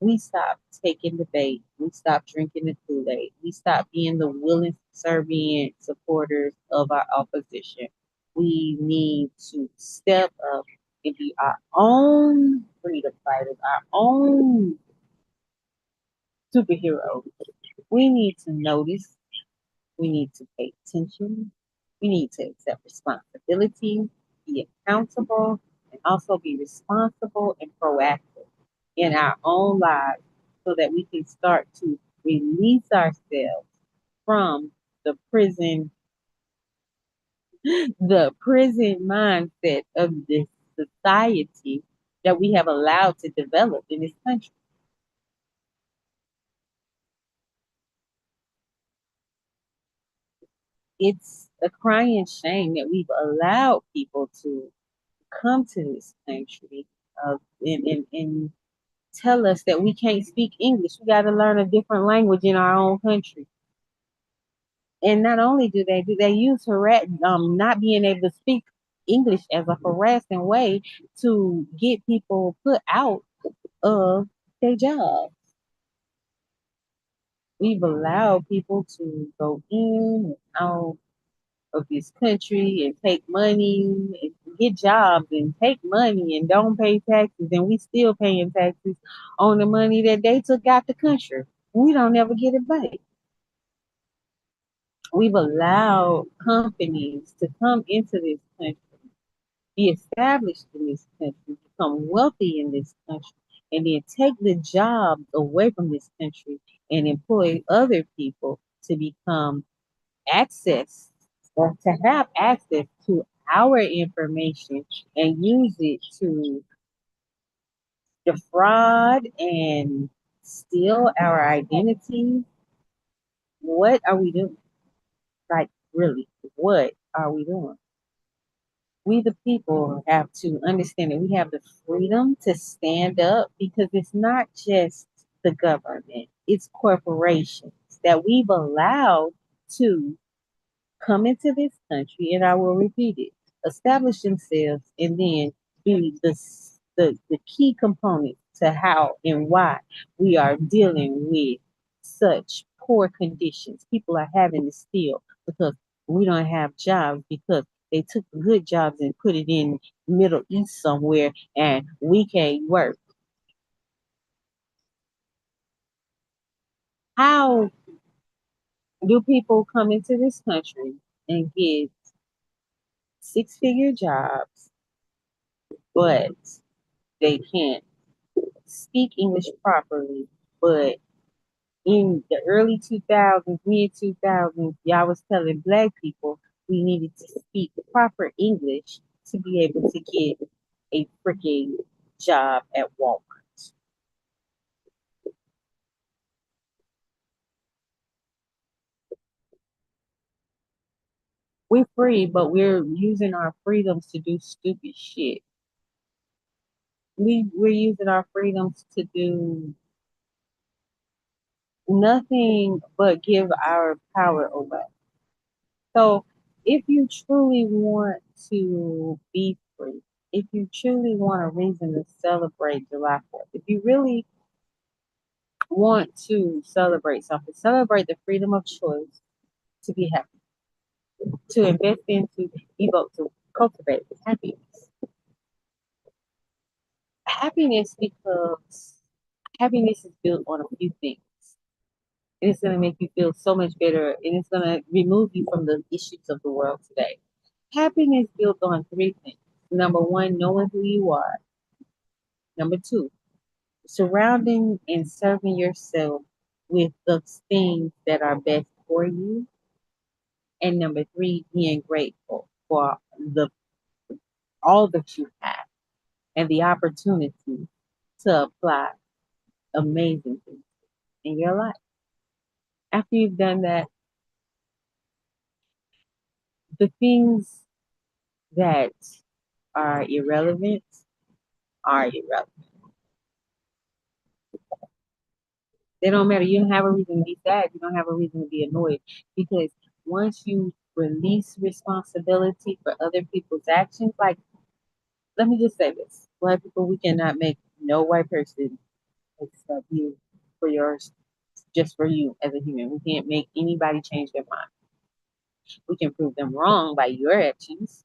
we stop taking the bait. We stop drinking the Kool-Aid. We stop being the willing, subservient supporters of our opposition. We need to step up and be our own freedom fighters, our own superheroes. We need to notice. We need to pay attention. We need to accept responsibility, be accountable, and also be responsible and proactive in our own lives so that we can start to release ourselves from the prison mindset of this society that we have allowed to develop in this country. It's a crying shame that we've allowed people to come to this country and tell us that we can't speak English. We got to learn a different language in our own country. And not only do they use not being able to speak English as a harassing way to get people put out of their job. We've allowed people to go in and out of this country and take money and get jobs and take money and don't pay taxes, and we still paying taxes on the money that they took out the country. We don't ever get it back. We've allowed companies to come into this country, be established in this country, become wealthy in this country, and then take the jobs away from this country and employ other people to become access or to have access to our information and use it to defraud and steal our identity. What are we doing? Like, really, what are we doing? We, the people, have to understand that we have the freedom to stand up because it's not just the government, it's corporations that we've allowed to come into this country, and I will repeat it, establish themselves, and then be the key component to how and why we are dealing with such poor conditions. People are having to steal because we don't have jobs because they took good jobs and put it in Middle East somewhere, and we can't work. How do people come into this country and get six-figure jobs, but they can't speak English properly? But in the early 2000s, mid 2000s, y'all was telling black people we needed to speak proper English to be able to get a freaking job at Walmart. We're free, but we're using our freedoms to do stupid shit. We're using our freedoms to do nothing but give our power away. So if you truly want to be free, if you truly want a reason to celebrate July 4th, if you really want to celebrate something, celebrate the freedom of choice to be happy, to invest in, to evoke, to cultivate happiness. Happiness because happiness is built on a few things. And it's going to make you feel so much better and it's going to remove you from the issues of the world today. Happiness built on three things. Number one, knowing who you are. Number two, surrounding and serving yourself with those things that are best for you. And number three, being grateful for the all that you have and the opportunity to apply amazing things in your life. After you've done that, the things that are irrelevant are irrelevant. They don't matter. You don't have a reason to be sad. You don't have a reason to be annoyed because once you release responsibility for other people's actions, like let me just say this: Black people, we cannot make no white person accept you for yours, just for you as a human. We can't make anybody change their mind. We can prove them wrong by your actions,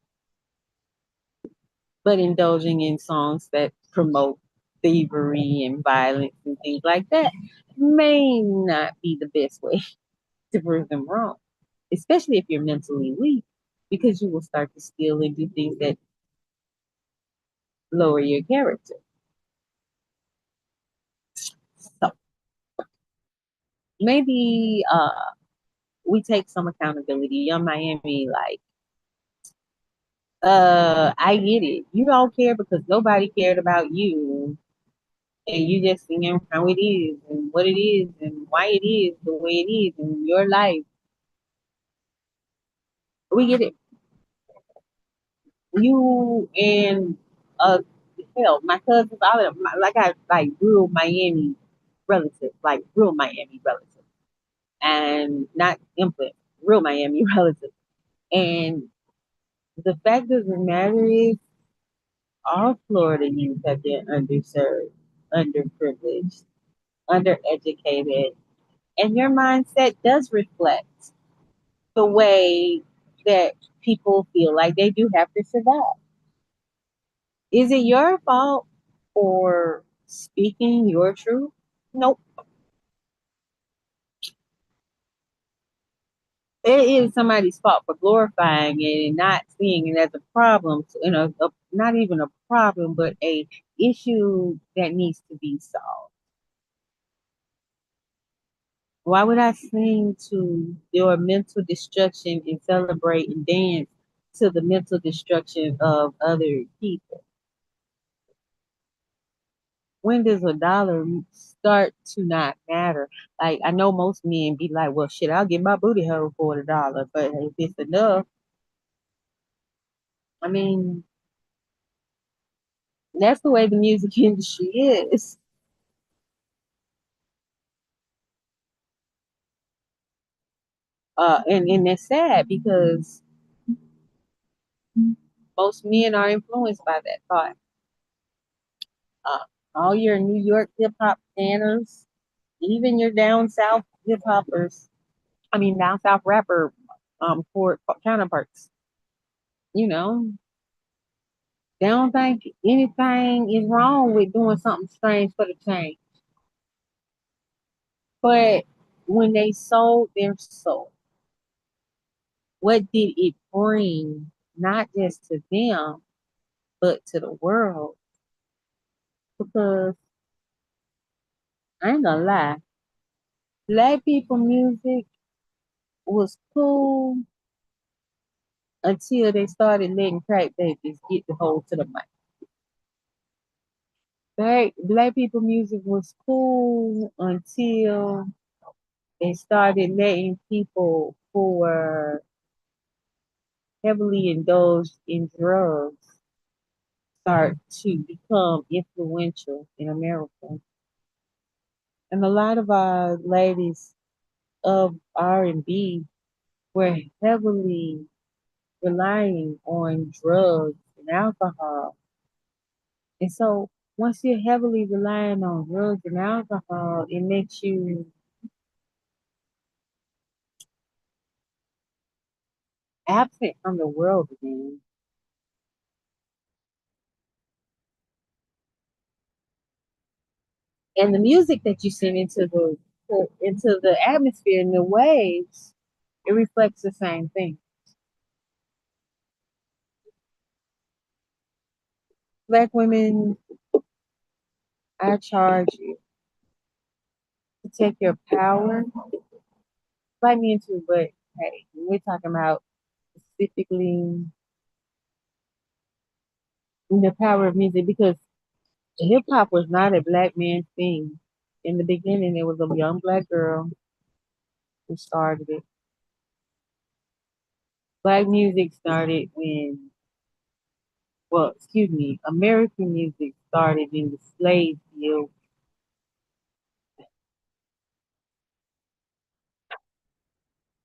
but indulging in songs that promote thievery and violence and things like that may not be the best way to prove them wrong, especially if you're mentally weak, because you will start to steal and do things that lower your character. So maybe we take some accountability. Young Miami, like, I get it. You don't care because nobody cared about you. And you just seeing how it is and what it is and why it is the way it is in your life. We get it. You and hell, my cousins, all of them, like I like real Miami relatives, like real Miami relatives, and not implant, real Miami relatives. And the fact of the matter is, all Florida youth have been underserved, underprivileged, undereducated, and your mindset does reflect the way that people feel like they do have to survive. Is it your fault for speaking your truth? Nope. It is somebody's fault for glorifying it and not seeing it as a problem, not even a problem, but a issue that needs to be solved. Why would I sing to your mental destruction and celebrate and dance to the mental destruction of other people? When does a dollar start to not matter? Like I know most men be like, "Well, shit, I'll get my booty hole for $1," but if it's enough, I mean, that's the way the music industry is. And that's sad because most men are influenced by that thought. Uh, all your New York hip hop fanners, even your down south hip hoppers, I mean down south rapper for counterparts, you know, they don't think anything is wrong with doing something strange for the change. But when they sold their soul, what did it bring? Not just to them, but to the world. Because I ain't gonna lie, black people music was cool until they started letting crack babies get the hold to the mic. Black people music was cool until they started letting people who were heavily indulged in drugs start to become influential in America. And a lot of our ladies of R&B were heavily relying on drugs and alcohol. And so once you're heavily relying on drugs and alcohol, it makes you absent from the world again. And the music that you send into the atmosphere and the waves, it reflects the same thing. Black women, I charge you to take your power, fight me into it, but hey, we're talking about specifically the power of music because hip hop was not a black man's thing. In the beginning, it was a young black girl who started it. Black music started when, well, excuse me, American music started in the slave deal.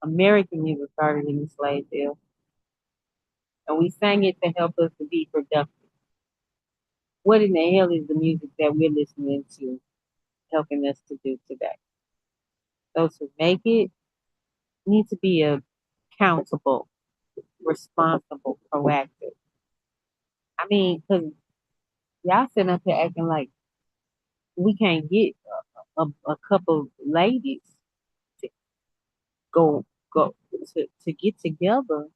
American music started in the slave deal, and we sang it to help us to be productive. What in the hell is the music that we're listening to helping us to do today? Those who make it need to be accountable, responsible, proactive. I mean, because y'all sitting up here acting like we can't get a couple ladies to go to get together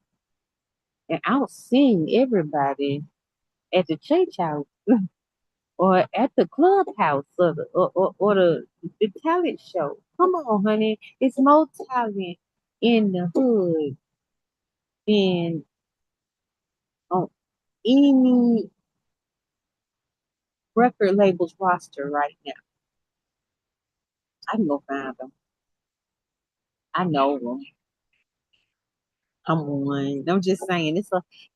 and out sing everybody at the church house or at the clubhouse or the talent show. Come on, honey. It's more talent in the hood than on any record label's roster right now. I can go find them. I know them. Come on. I'm just saying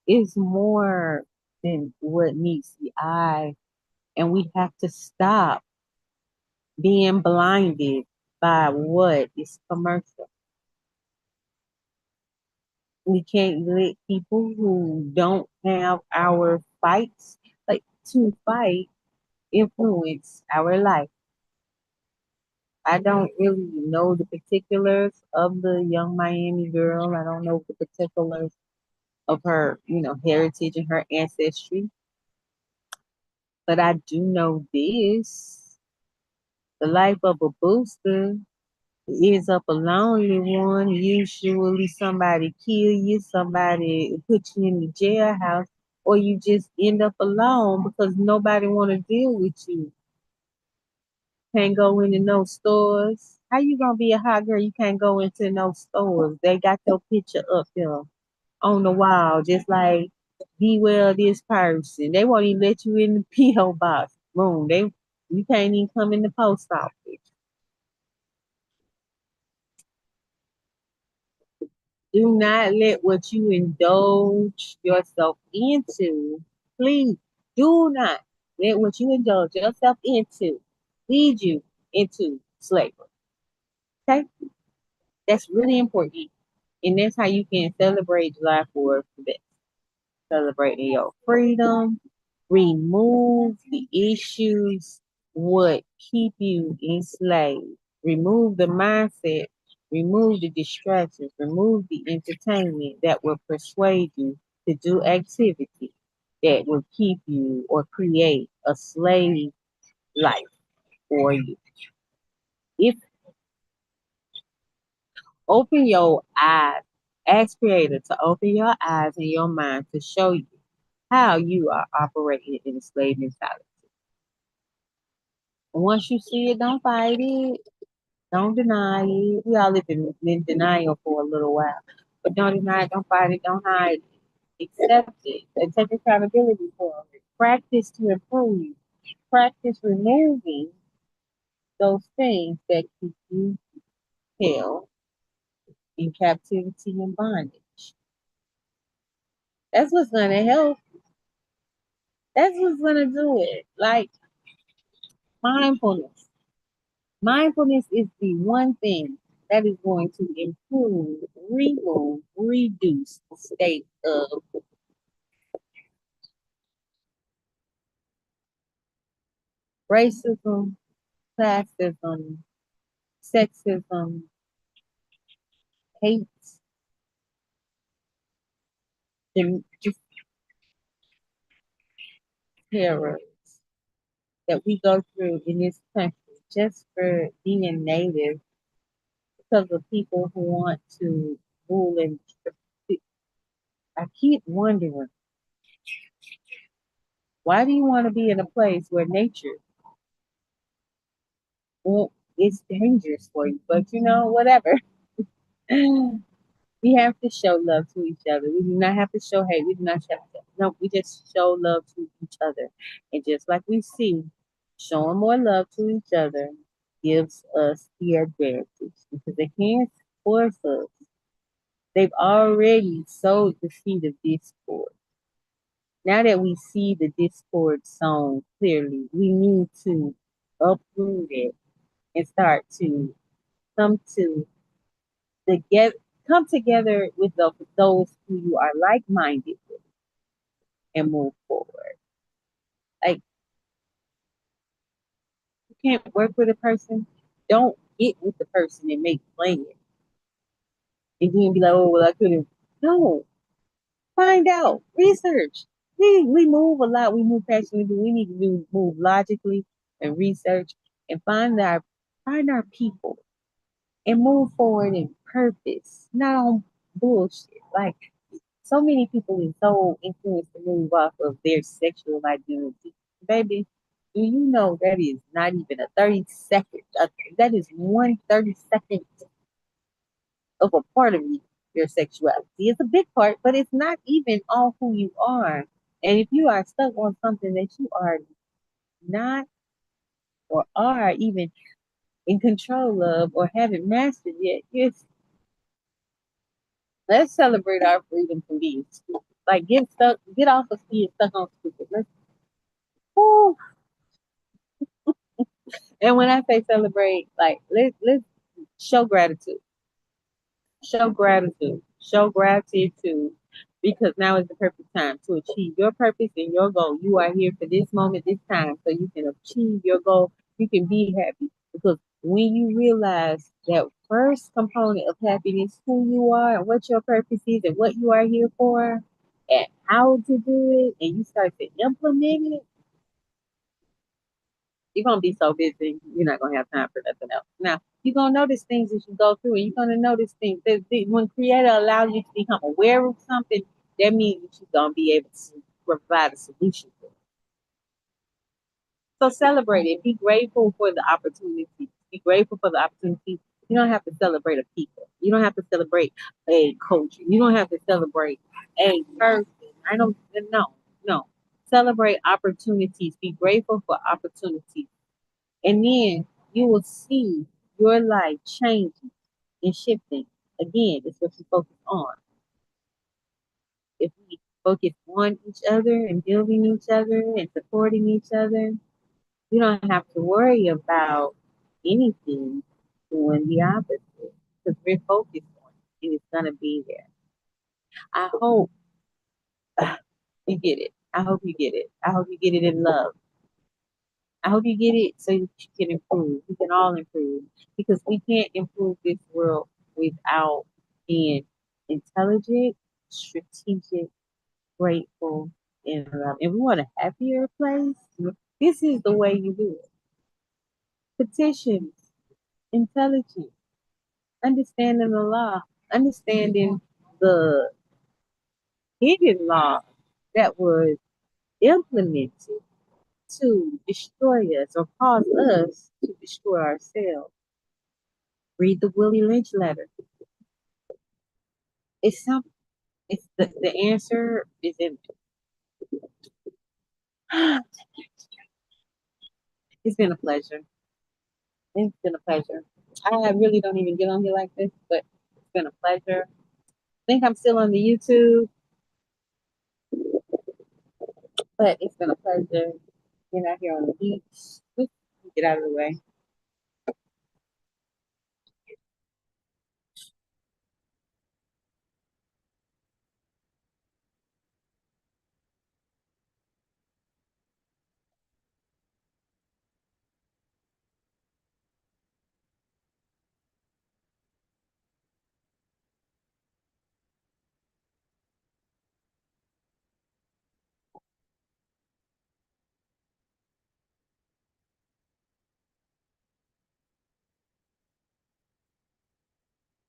it's more than what meets the eye. And we have to stop being blinded by what is commercial. We can't let people who don't have our fights, like to fight, influence our life. I don't really know the particulars of the young Miami girl. I don't know the particulars of her, heritage and her ancestry. But I do know this. The life of a booster is up a lonely one. Usually somebody kill you, somebody put you in the jailhouse, or you just end up alone because nobody want to deal with you. Can't go into no stores. How you gonna be a hot girl? You can't go into no stores. They got your picture up there on the wall, just like be well this person. They won't even let you in the PO box room. You can't even come in the post office. Do not let what you indulge yourself into, please do not let what you indulge yourself into lead you into slavery. Okay? That's really important. And that's how you can celebrate July 4th the best. Celebrating your freedom, remove the issues, what keep you enslaved. Remove the mindset, remove the distractions, remove the entertainment that will persuade you to do activity that will keep you or create a slave life for you. If open your eyes, ask Creator to open your eyes and your mind to show you how you are operating in a slave mentality. Once you see it, don't fight it. Don't deny it. We all live in denial for a little while. But don't deny it, don't fight it, don't hide it. Accept it and take accountability for it. Practice to improve. Practice removing those things that keep you held in captivity and bondage. That's what's gonna help. That's what's gonna do it. Like mindfulness. Mindfulness is the one thing that is going to improve, remove, reduce the state of racism, classism, sexism, hate, and just terror that we go through in this country just for being native because of people who want to rule and I keep wondering, why do you want to be in a place where nature, well, it's dangerous for you? But you know, whatever. We have to show love to each other. We do not have to show hate. We do not show no. We just show love to each other, and just like we see, showing more love to each other gives us the advantage because they can't force us. They've already sowed the seed of discord. Now that we see the discord sown clearly, we need to uproot it and start to come to together, come together with those who you are like-minded with and move forward. Like you can't work with a person, don't get with the person and make plans and then be like, oh well, I couldn't. No, find out, research. We move a lot. We move passionately. We need to move logically and research and find our people and move forward in purpose, not on bullshit. Like so many people is so influenced to move off of their sexual identity. Baby, do you know that is not even a 30-second, that is 1/32nd of a part of you, your sexuality. It's a big part, but it's not even all who you are. And if you are stuck on something that you are not or are even in control of or haven't mastered yet, let's celebrate our freedom from being stupid. Like get off of being stuck on stupid. Woo. And when I say celebrate, like let's show gratitude. Show gratitude. Show gratitude because now is the perfect time to achieve your purpose and your goal. You are here for this moment, this time, so you can achieve your goal. You can be happy because when you realize that first component of happiness, who you are and what your purpose is and what you are here for and how to do it, and you start to implement it, you're gonna be so busy, you're not gonna have time for nothing else. Now, you're gonna notice things as you go through, and you're gonna notice things that when Creator allows you to become aware of something, that means that you're gonna be able to provide a solution for it. So celebrate it. Be grateful for the opportunity. Be grateful for the opportunity. You don't have to celebrate a people. You don't have to celebrate a culture. You don't have to celebrate a person. I don't no, no. Celebrate opportunities. Be grateful for opportunities. And then you will see your life changing and shifting. Again, it's what you focus on. If we focus on each other and building each other and supporting each other, you don't have to worry about anything doing the opposite because we're focused on it. and it's gonna be there. I hope you get it. I hope you get it. I hope you get it in love. I hope you get it so you can improve. We can all improve because we can't improve this world without being intelligent, strategic, grateful, and love. And we want a happier place. This is the way you do it. Petitions, intelligence, understanding the law, understanding the hidden law that was implemented to destroy us or cause us to destroy ourselves. Read the Willie Lynch letter. It's simple. It's the answer is in it. It's been a pleasure. It's been a pleasure. I really don't even get on here like this, but it's been a pleasure. I think I'm still on the YouTube, but it's been a pleasure being out here on the beach. Get out of the way.